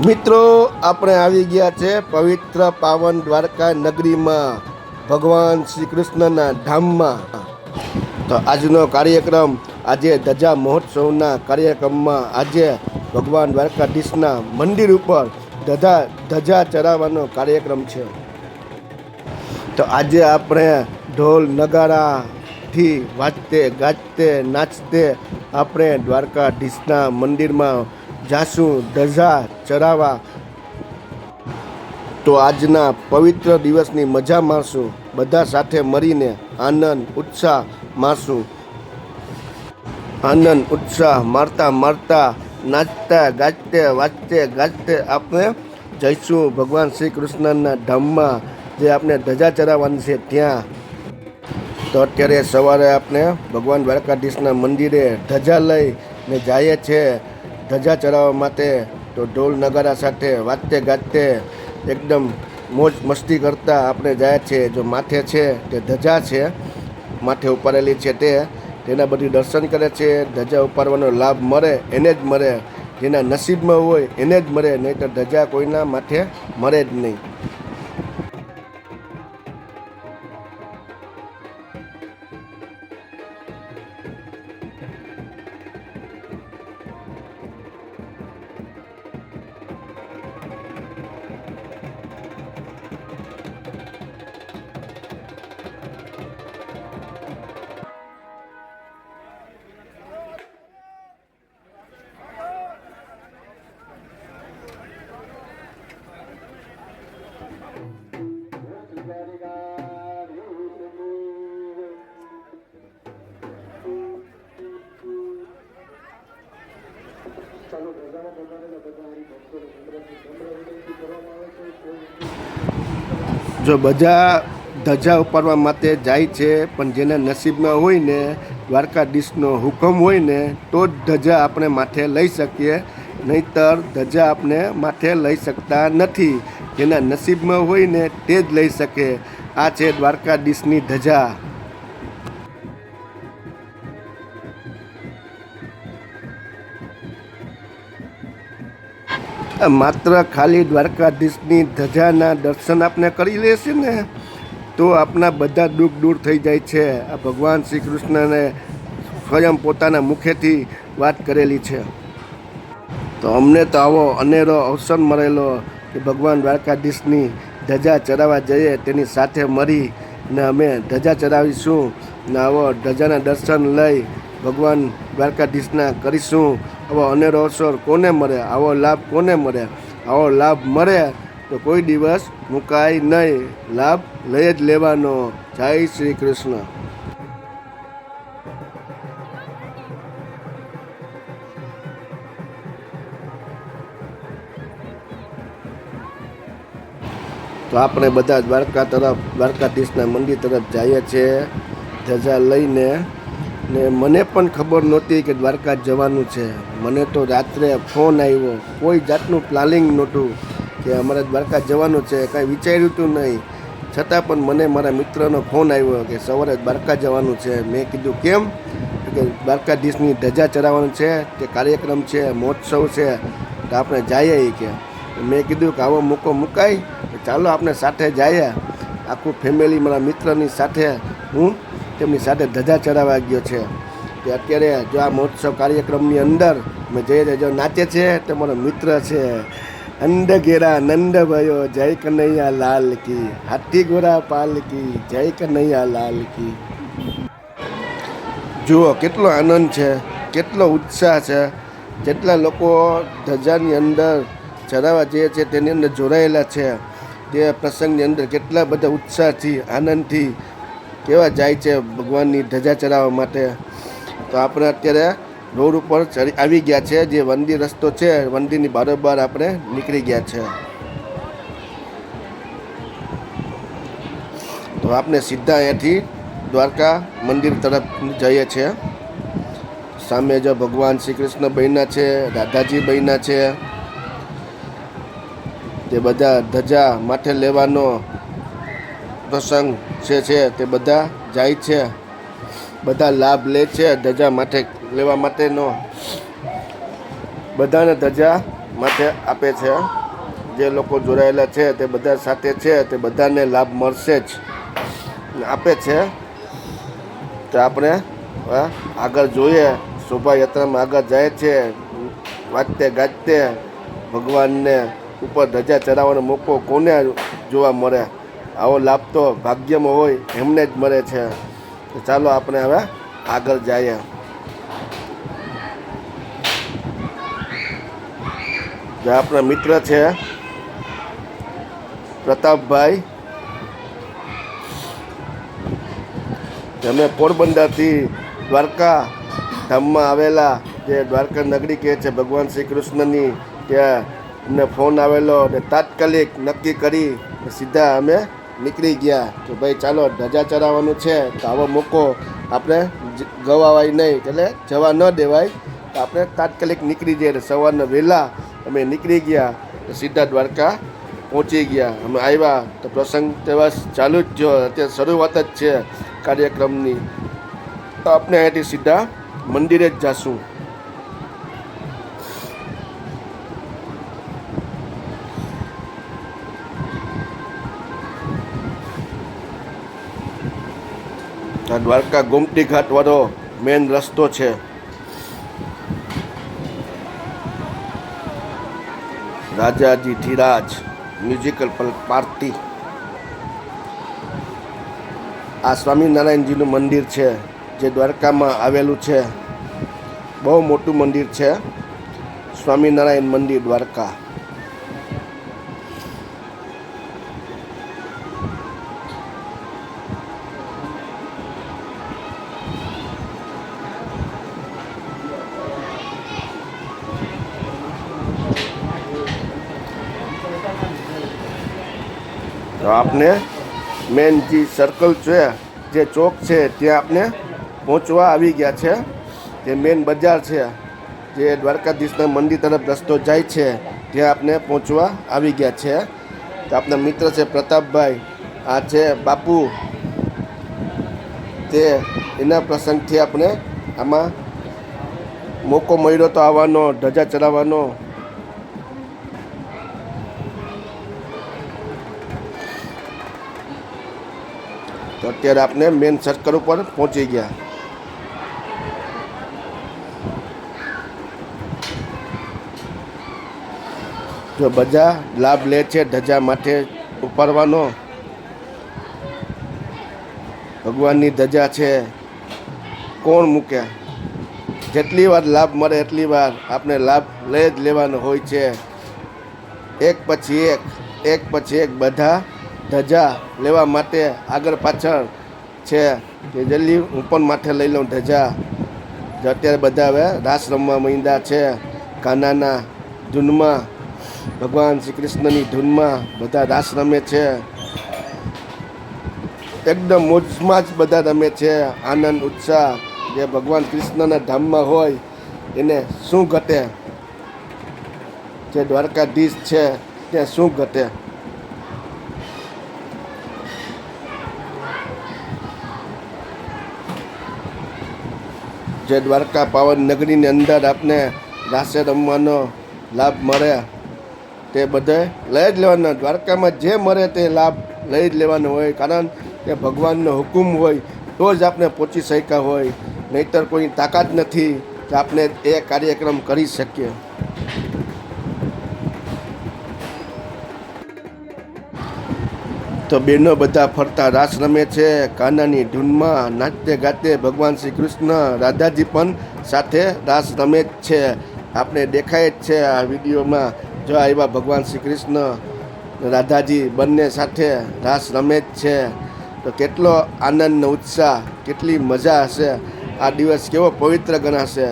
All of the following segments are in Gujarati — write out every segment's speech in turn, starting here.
મિત્રો આપણે આવી ગયા છે પવિત્ર પાવન દ્વારકા નગરીમાં, ભગવાન શ્રી કૃષ્ણના ધામમાં. તો આજનો કાર્યક્રમ, આજે ધજા મહોત્સવના કાર્યક્રમમાં આજે ભગવાન દ્વારકાધીશના મંદિર ઉપર ધજા ચડાવવાનો કાર્યક્રમ છે. તો આજે આપણે ઢોલ નગારાથી વાજતે ગાજતે નાચતે આપણે દ્વારકાધીશના મંદિરમાં જાશું ધજા ચડાવવા. તો આજના પવિત્ર દિવસની મજા માણશું, બધા સાથે મળીને આનંદ ઉત્સાહ માણશું. આનંદ ઉત્સાહ મારતા મારતા નાચતા ગાજતે વાજતે ગાજતે આપણે જઈશું ભગવાન શ્રી કૃષ્ણના ધામમાં, જે આપણે ધજા ચડાવવાની છે ત્યાં. તો અત્યારે સવારે આપણે ભગવાન દ્વારકાધીશના મંદિરે ધજા લઈને જઈએ છીએ ધજા ચડાવવા માટે. તો ઢોલ નગારા સાથે વાજતે ગાજતે એકદમ મોજ મસ્તી કરતા આપણે જાય છે. જો માથે છે તે ધજા છે, માથે ઉપાડેલી છે તેના બધી દર્શન કરે છે. ધજા ઉપાડવાનો લાભ મળે એને જ મળે, જેના નસીબમાં હોય એને જ મળે, નહીં તો ધજા કોઈના માથે મળે જ નહીં. જો બધા ધજા ઉપાડવા માટે જાય છે, પણ જેના નસીબમાં હોય ને, દ્વારકાધીશનો હુકમ હોય ને, તો જ ધજા આપણે માથે લઈ શકીએ, નહીંતર ધજા આપણે માથે લઈ શકતા નથી. જેના નસીબમાં હોય ને તે જ લઈ શકે. આ છે દ્વારકાધીશની ધજા. માત્ર ખાલી દ્વારકાધીશની ધજાના દર્શન આપણે કરી લેશે ને તો આપણા બધા દુઃખ દૂર થઈ જાય છે. આ ભગવાન શ્રી કૃષ્ણને સ્વયં પોતાના મુખેથી વાત કરેલી છે. તો અમને તો આવો અનેરો અવસર મળેલો કે ભગવાન દ્વારકાધીશની ધજા ચડાવવા જઈએ, તેની સાથે મળીને અમે ધજા ચડાવીશું ને આવો ધજાના દર્શન લઈ ભગવાન દ્વારકાધીશના કરીશું. આવો અનેરો અવસર કોને મળે, આવો લાભ કોને મળે? આવો લાભ મળે તો કોઈ દિવસ મુકાય નહીં, લાભ લઈ જ લેવાનો. જય શ્રી કૃષ્ણ. તો આપણે બધા દ્વારકા તરફ, દ્વારકાધીશના મંદિર તરફ જઈએ છીએ ધજા લઈને. ને મને પણ ખબર નહોતી કે દ્વારકા જવાનું છે. મને તો રાત્રે ફોન આવ્યો, કોઈ જાતનું પ્લાનિંગ નહોતું કે અમારે દ્વારકા જવાનું છે, કાંઈ વિચાર્યું હતું નહીં. છતાં પણ મને મારા મિત્રનો ફોન આવ્યો કે સવારે દ્વારકા જવાનું છે. મેં કીધું કેમ? કે દ્વારકાધીશની ધજા ચડાવવાનું છે, તે કાર્યક્રમ છે, મહોત્સવ છે, તો આપણે જઈએ કે. મેં કીધું કે આવો મોકો મુકાય, ચાલો આપણે સાથે જઈએ. આખું ફેમિલી મારા મિત્રની સાથે હું તેમની સાથે ધજા ચડાવવા ગયો છે. કે અત્યારે જો આ મહોત્સવ કાર્યક્રમની અંદર મેં જો નાચે છે તો મારો મિત્ર છે અંધ ઘેરા નંદ ભયો, જય કનૈયા લાલ કી, હાથી ઘોડા પાલ કી, જય કનૈયા લાલ કી. જુઓ કેટલો આનંદ છે, કેટલો ઉત્સાહ છે. જેટલા લોકો ધજાની અંદર ચડાવવા જઈએ છે તેની અંદર જોડાયેલા છે, તે પ્રસંગની અંદર કેટલા બધા ઉત્સાહથી આનંદથી કેવા જાય છે ભગવાનની ધજા ચડાવવા માટે. તો આપણે અત્યારે રોડ ઉપર આવી ગયા છે, જે મંદિર રસ્તો છે, મંદિરની બારોબાર આપણે નીકળી ગયા છે. તો આપણે સીધા અહીંયાથી દ્વારકા મંદિર તરફ જઈએ છીએ. સામે જો ભગવાન શ્રી કૃષ્ણ બન્યા છે, રાધાજી બન્યા છે. તે બધા ધજા માથે લેવાનો પ્રસંગ છે તે બધા જાય છે, બધા લાભ લે છે ધજા માથે લેવા માટેનો. બધાને ધજા માટે આપે છે. જે લોકો જોડાયેલા છે તે બધા સાથે છે, તે બધાને લાભ મળશે જ, આપે છે. તો આપણે આગળ જોઈએ, શોભાયાત્રામાં આગળ જાય છે, વાજતે ગાજતે ભગવાનને ઉપર ધજા ચડાવવાનો મોકો કોને જોવા મળે? આવો લાભ તો ભાગ્યમાં હોય એમને જ મળે છે. તો ચાલો આપણે હવે આગળ જઈએ. જે આપણા મિત્ર છે પ્રતાપભાઈ, અમે પોરબંદરથી દ્વારકા ધામમાં આવેલા, જે દ્વારકા નગરી કહે છે ભગવાન શ્રી કૃષ્ણની, ત્યાં અમને ફોન આવેલો અને તાત્કાલિક નક્કી કરી સીધા અમે નીકળી ગયા કે ભાઈ ચાલો ધજા ચડાવવાનું છે, તો આવો મોકો આપણે ગવાવાય નહીં, એટલે જવા ન દેવાય. તો આપણે તાત્કાલિક નીકળી જઈએ. સવારના વહેલા અમે નીકળી ગયા, સીધા દ્વારકા પહોંચી ગયા. અમે આવ્યા તો પ્રસંગ તહેવાર ચાલુ જ થયો, અત્યારે શરૂઆત જ છે કાર્યક્રમની. તો આપણે અહીંયાથી સીધા મંદિરે જ જઈશું. આ દ્વારકા ગોમતી ઘાટ વાળો મેન રસ્તો છે. રાજાજી ધીરાજ મ્યુઝિકલ પાર્ટી. આ સ્વામિનારાયણજીનું મંદિર છે, જે દ્વારકામાં આવેલું છે. બહુ મોટું મંદિર છે, સ્વામિનારાયણ મંદિર દ્વારકા. તો આપને મેન જે સર્કલ છે, જે ચોક છે, ત્યાં આપને પહોંચવા આવી ગયા છે. જે મેન બજાર છે, જે દ્વારકાધીશના મંદિર તરફ રસ્તો જાય છે, ત્યાં આપને પહોંચવા આવી ગયા છે. તો આપણા મિત્ર છે પ્રતાપભાઈ, આ છે બાપુ, તે એના પ્રસંગથી આપણે આમાં મોકો મળ્યો તો આવવાનો, ધજા ચડાવવાનો. તો અત્યારે આપણે મેન સર્કલ ઉપર પહોંચી ગયા. જો બધા લાભ લે છે ધજા માટે ઉપાડવાનો. ભગવાનની ધજા છે, કોણ મૂકે? જેટલી વાર લાભ મળે એટલી વાર આપણે લાભ લઈ જ લેવાનો હોય છે. એક પછી એક બધા ધજા લેવા માટે આગળ પાછળ છે કે જલ્દી હું પણ માથે લઈ લઉં ધજા. અત્યારે બધા હવે રાસ રમવા માંડ્યા છે, કાનાના ધૂનમાં, ભગવાન શ્રી કૃષ્ણની ધૂનમાં બધા રાસ રમે છે. એકદમ મોજમાં જ બધા રમે છે, આનંદ ઉત્સાહ. જે ભગવાન કૃષ્ણના ધામમાં હોય એને શું ઘટે? જે દ્વારકાધીશ છે ત્યાં શું ઘટે? જે દ્વારકા પાવન નગરીની અંદર આપને રાસે રમવાનો લાભ મળે, તે બધે લઈ જ લેવાનો. દ્વારકામાં જે મળે તે લાભ લઈ જ લેવાનો હોય, કારણ કે ભગવાનનો હુકુમ હોય તો જ આપણે પહોંચી શક્યા હોય, નહીંતર કોઈ તાકાત નથી કે આપણે એ કાર્યક્રમ કરી શકીએ. તો બહેનો બધા ફરતા રાસ રમે છે, કાનાની ધૂનમાં નાચતે ગાતે. ભગવાન શ્રી કૃષ્ણ, રાધાજી પણ સાથે રાસ રમે જ છે, આપણે દેખાય જ છે આ વિડીયોમાં. જો આવ્યા ભગવાન શ્રી કૃષ્ણ, રાધાજી બંને સાથે રાસ રમે જ છે. તો કેટલો આનંદ ઉત્સાહ, કેટલી મજા હશે. આ દિવસ કેવો પવિત્ર ગણાશે,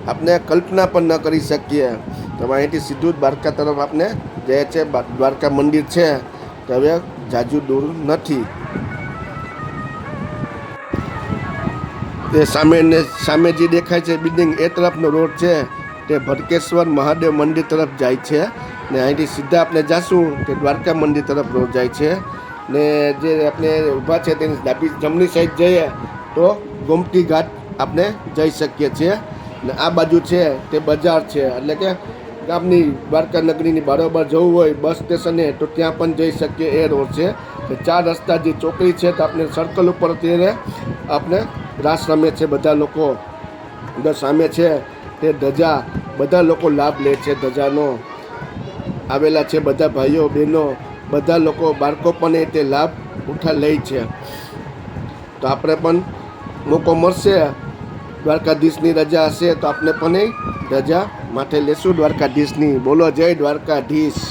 આપણે કલ્પના પણ ન કરી શકીએ. તો અહીંથી સીધું જ દ્વારકા તરફ આપણે જાય છે. દ્વારકા મંદિર છે તો હવે જાજુ દૂર નથી. તે સામે જે દેખાય છે બિલ્ડિંગ, એ તરફનો રોડ છે, તે ભટકેશ્વર મહાદેવ મંદિર તરફ જાય છે. ને અહીંથી સીધા આપણે જાશું તે દ્વારકા મંદિર તરફ રોડ જાય છે. ને જે આપણે ઊભા છે તેની જમણી સાઈડ જઈએ તો ગોમતી ઘાટ આપણે જઈ શકીએ છીએ. ને આ બાજુ છે તે બજાર છે, એટલે કે ગામની દ્વારકા નગરીની બરાબર જવું હોય બસ સ્ટેશને તો ત્યાં પણ જઈ શકીએ. એ રોડ છે કે 4 રસ્તા જે ચોકડી છે તો આપણે સર્કલ ઉપર અત્યારે આપણે રાસ રમે છે બધા લોકો. સામે છે તે ધજા બધા લોકો લાભ લે છે. ધજાનો આવેલા છે બધા ભાઈઓ બહેનો બધા લોકો બાળકો પણ તે લાભ લે છે. તો આપણે પણ મોકો મળશે દ્વારકાધીશની રજા હશે તો આપણે પણ એ રજા માટે લેશું દ્વારકાધીશની. બોલો જય દ્વારકાધીશ.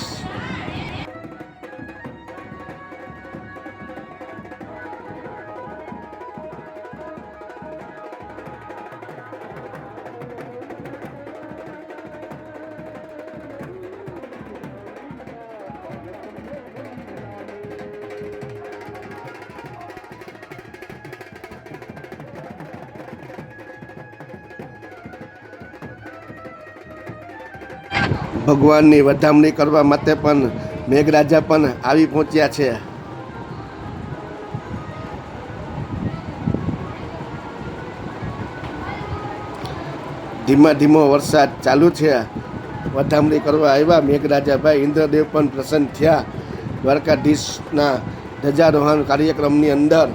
ભગવાનની વધામણી કરવા માટે પણ મેઘરાજા પણ આવી પહોંચ્યા છે. ધીમા ધીમો વરસાદ ચાલુ છે. વધામણી કરવા આવ્યા મેઘરાજા ભાઈ. ઇન્દ્રદેવ પણ પ્રસન્ન થયા. દ્વારકાધીશના ધજારોહણ કાર્યક્રમની અંદર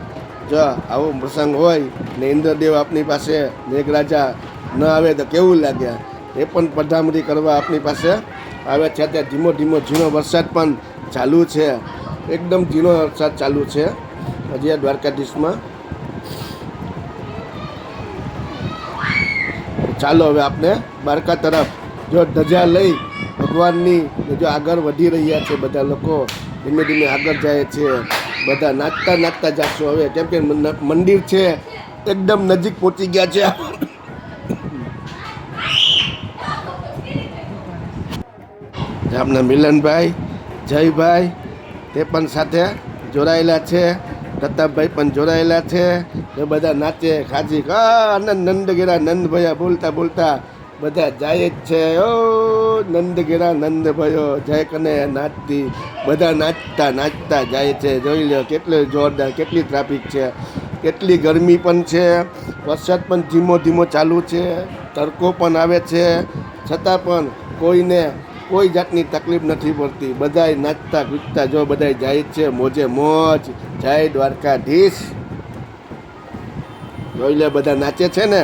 જો આવો પ્રસંગ હોય ને ઇન્દ્રદેવ આપની પાસે મેઘરાજા ન આવે તો કેવું લાગે. એ પણ પધામણી કરવા આપણી પાસે આવે છે. ત્યાં ધીમો ધીમો ઝીણો વરસાદ પણ ચાલુ છે. એકદમ ઝીણો વરસાદ ચાલુ છે હજી આ દ્વારકાધીશમાં. ચાલો હવે આપણે દ્વારકા તરફ જો ધજા લઈ ભગવાનની જો આગળ વધી રહ્યા છે બધા લોકો. ધીમે ધીમે આગળ જાય છે બધા. નાચતા નાચતા જશું હવે કેમ કે મંદિર છે એકદમ નજીક પહોંચી ગયા છે. આપણા મિલનભાઈ જયભાઈ તે પણ સાથે જોડાયેલા છે. પ્રતાપભાઈ પણ જોડાયેલા છે. એ બધા નાચે ખાજી આનંદ નંદગીરા નંદભયા બોલતા બોલતા બધા જાય જ છે. ઓ નંદગીરા નંદભયો જય કને નાચતી બધા નાચતા નાચતા જાય છે. જોઈ લો કેટલું જોરદાર કેટલી ટ્રાફિક છે કેટલી ગરમી પણ છે. વરસાદ પણ ધીમો ધીમો ચાલુ છે. તડકો પણ આવે છે છતાં પણ કોઈને કોઈ જાતની તકલીફ નથી પડતી. બધાય નાચતા કૂદતા જો બધાય જાય છે મોજે મોજ. જય દ્વારકાધીશ. જોઈ લે બધા નાચે છે ને.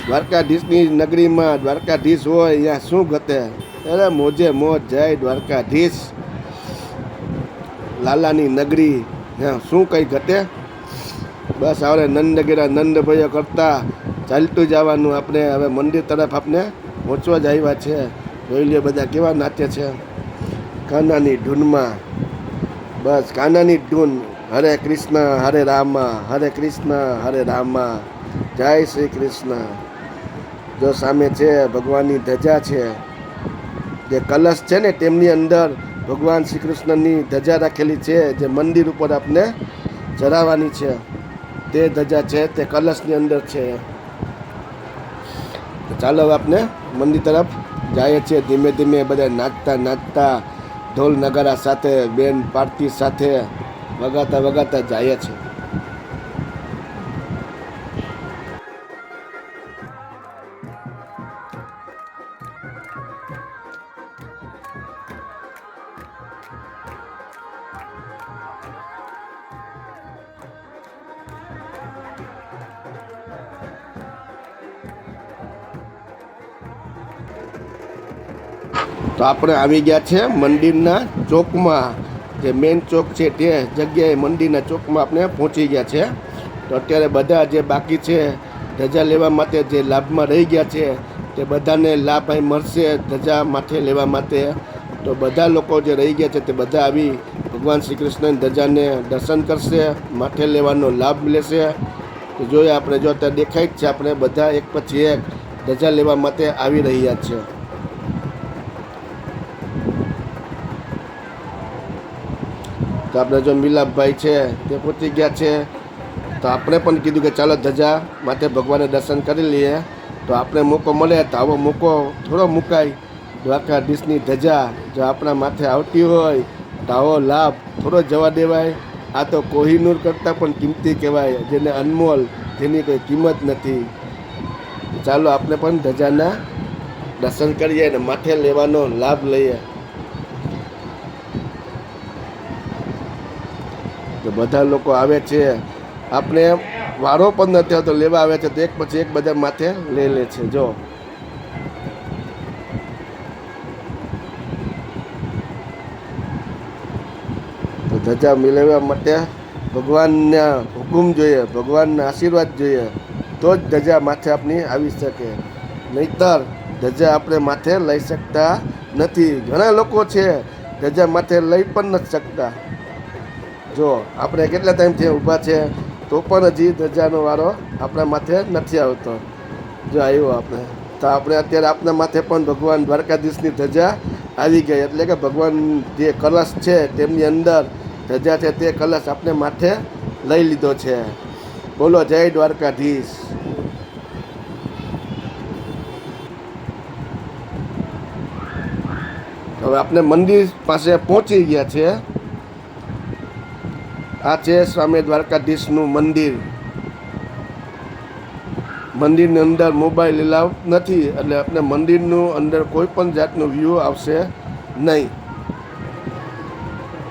દ્વારકાધીશની નગરીમાં દ્વારકાધીશ હોય અહીંયા શું ઘટે. અરે મોજે મોજ. જય દ્વારકાધીશ. લાલાની નગરી ત્યાં શું કંઈ ઘટે. બસ હવે નંદગીરા નંદભાઈઓ કરતા ચાલતું જવાનું. આપણે હવે મંદિર તરફ આપણે પહોંચવા જ આવ્યા છે. જોઈ લે બધા કેવા નાચે છે કાનાની ધૂનમાં. બસ કાનાની ધૂન. હરે કૃષ્ણ હરે રામા હરે કૃષ્ણ હરે રામા. જય શ્રી કૃષ્ણ. જો સામે છે ભગવાનની ધજા છે. જે કલશ છે ને તેમની અંદર ભગવાન શ્રી કૃષ્ણની ધજા રાખેલી છે. જે મંદિર ઉપર આપણે ચડાવવાની છે તે ધજા છે તે કલશની અંદર છે. ચાલો આપણે મંદિર તરફ જાય છે ધીમે ધીમે બધા નાચતા નાચતા ઢોલ નગારા સાથે બેન પાર્ટી સાથે વગાતા વગાતા જાય છે. તો આપણે આવી ગયા છે મંદિરના ચોકમાં. જે મેઇન ચોક છે તે જગ્યાએ મંદિરના ચોકમાં આપણે પહોંચી ગયા છે. તો અત્યારે બધા જે બાકી છે ધજા લેવા માટે જે લાભમાં રહી ગયા છે તે બધાને લાભ અહીં મળશે ધજા માથે લેવા માટે. તો બધા લોકો જે રહી ગયા છે તે બધા આવી ભગવાન શ્રી કૃષ્ણની ધજાને દર્શન કરશે માથે લેવાનો લાભ લેશે. તો જોઈએ આપણે જો અત્યારે દેખાય જ છે આપણે બધા એક પછી એક ધજા લેવા માટે આવી રહ્યા છે. તો આપણે જો મિલાપભાઈ છે તે પહોંચી ગયા છે. તો આપણે પણ કીધું કે ચાલો ધજા માટે ભગવાનને દર્શન કરી લઈએ. તો આપણે મોકો મળે તો આવો મોકો થોડો મુકાય. દ્વારકાધીશની ધજા જો આપણા માથે આવતી હોય તો આવો લાભ થોડો જવા દેવાય. આ તો કોહિનૂર કરતાં પણ કિંમતી કહેવાય. જેને અનમોલ જેની કોઈ કિંમત નથી. ચાલો આપણે પણ ધજાના દર્શન કરીએ અને માથે લેવાનો લાભ લઈએ. તો બધા લોકો આવે છે, આપણે વારો પણ નથી આવતો, લેવા આવે છે તો એક પછી એક બધા માથે લઈ લે છે. જો તો ધજા મિલાવવા માટે ભગવાનના હુકુમ જોઈએ, ભગવાનના આશીર્વાદ જોઈએ, તો જ ધજા માથે આપણી આવી શકે. નહીતર ધજા આપણે માથે લઈ શકતા નથી. ઘણા લોકો છે ધજા માથે લઈ પણ નથી શકતા. જો આપણે કેટલા ટાઈમથી ઊભા છે તો પણ હજી ધજાનો વારો આપણા માથે નથી આવતો. જો આવ્યો આપણે, તો આપણે અત્યારે આપણા માથે પણ ભગવાન દ્વારકાધીશની ધજા આવી ગઈ. એટલે કે ભગવાન જે કલશ છે તેમની અંદર ધજા છે તે કલશ આપણે માથે લઈ લીધો છે. બોલો જય દ્વારકાધીશ. હવે આપણે મંદિર પાસે પહોંચી ગયા છે. આ છે સ્વામી દ્વારકાધીશનું મંદિર. મંદિરની અંદર મોબાઈલ એલાવ નથી, એટલે આપણે મંદિરનું અંદર કોઈ પણ જાતનું વ્યૂ આવશે નહીં.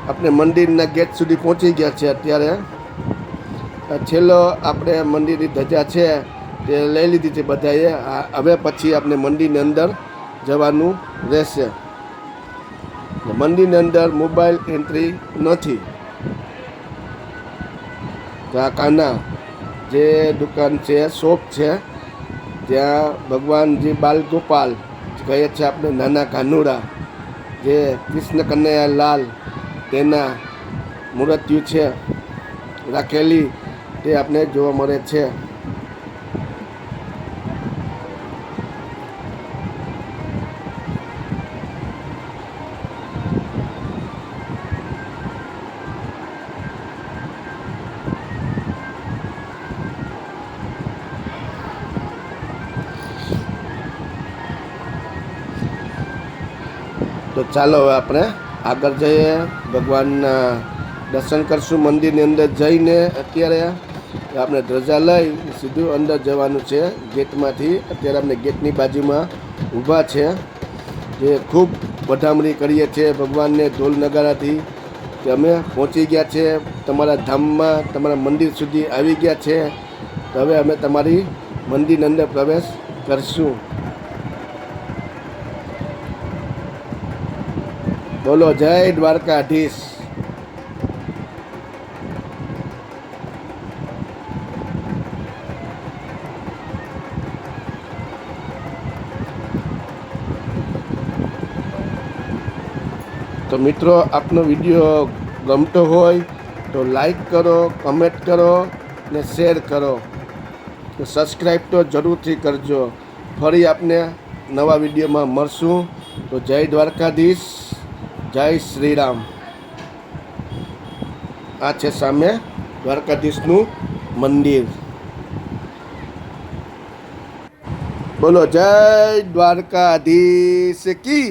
આપણે મંદિરના ગેટ સુધી પહોંચી ગયા છે. અત્યારે છેલ્લો આપણે મંદિરની ધજા છે તે લઈ લીધી છે બધાએ. હવે પછી આપણે મંદિરની અંદર જવાનું રહેશે. મંદિરની અંદર મોબાઈલ એન્ટ્રી નથી. આ કાના જે દુકાન છે, શોપ છે, ત્યાં ભગવાનજી બાલગોપાલ કહે છે આપણે નાના કાનુડા, જે કૃષ્ણ કનૈયા લાલ તેના મૂર્તિઓ છે રાખેલી, તે આપણે જોવા મળે છે. તો ચાલો હવે આપણે આગળ જઈએ, ભગવાનના દર્શન કરશું મંદિરની અંદર જઈને. અત્યારે આપણે ધજા લઈ સીધું અંદર જવાનું છે ગેટમાંથી. અત્યારે આપણે ગેટની બાજુમાં ઊભા છે, જે ખૂબ વધામણી કરીએ છીએ ભગવાનને ઢોલ નગારાથી કે અમે પહોંચી ગયા છે તમારા ધામમાં, તમારા મંદિર સુધી આવી ગયા છે. તો હવે અમે તમારી મંદિરની અંદર પ્રવેશ કરશું. બોલો જય દ્વારકાધીશ. તો મિત્રો, આપનો વિડીયો ગમતો હોય તો લાઈક કરો, કમેન્ટ કરો ને શેર કરો. સબસ્ક્રાઈબ તો જરૂરથી કરજો. ફરી આપને નવા વિડીયોમાં મળશું. તો જય દ્વારકાધીશ, જય શ્રી રામ. આ છે સામે દ્વારકાધીશનું મંદિર. બોલો જય દ્વારકાધીશ કી.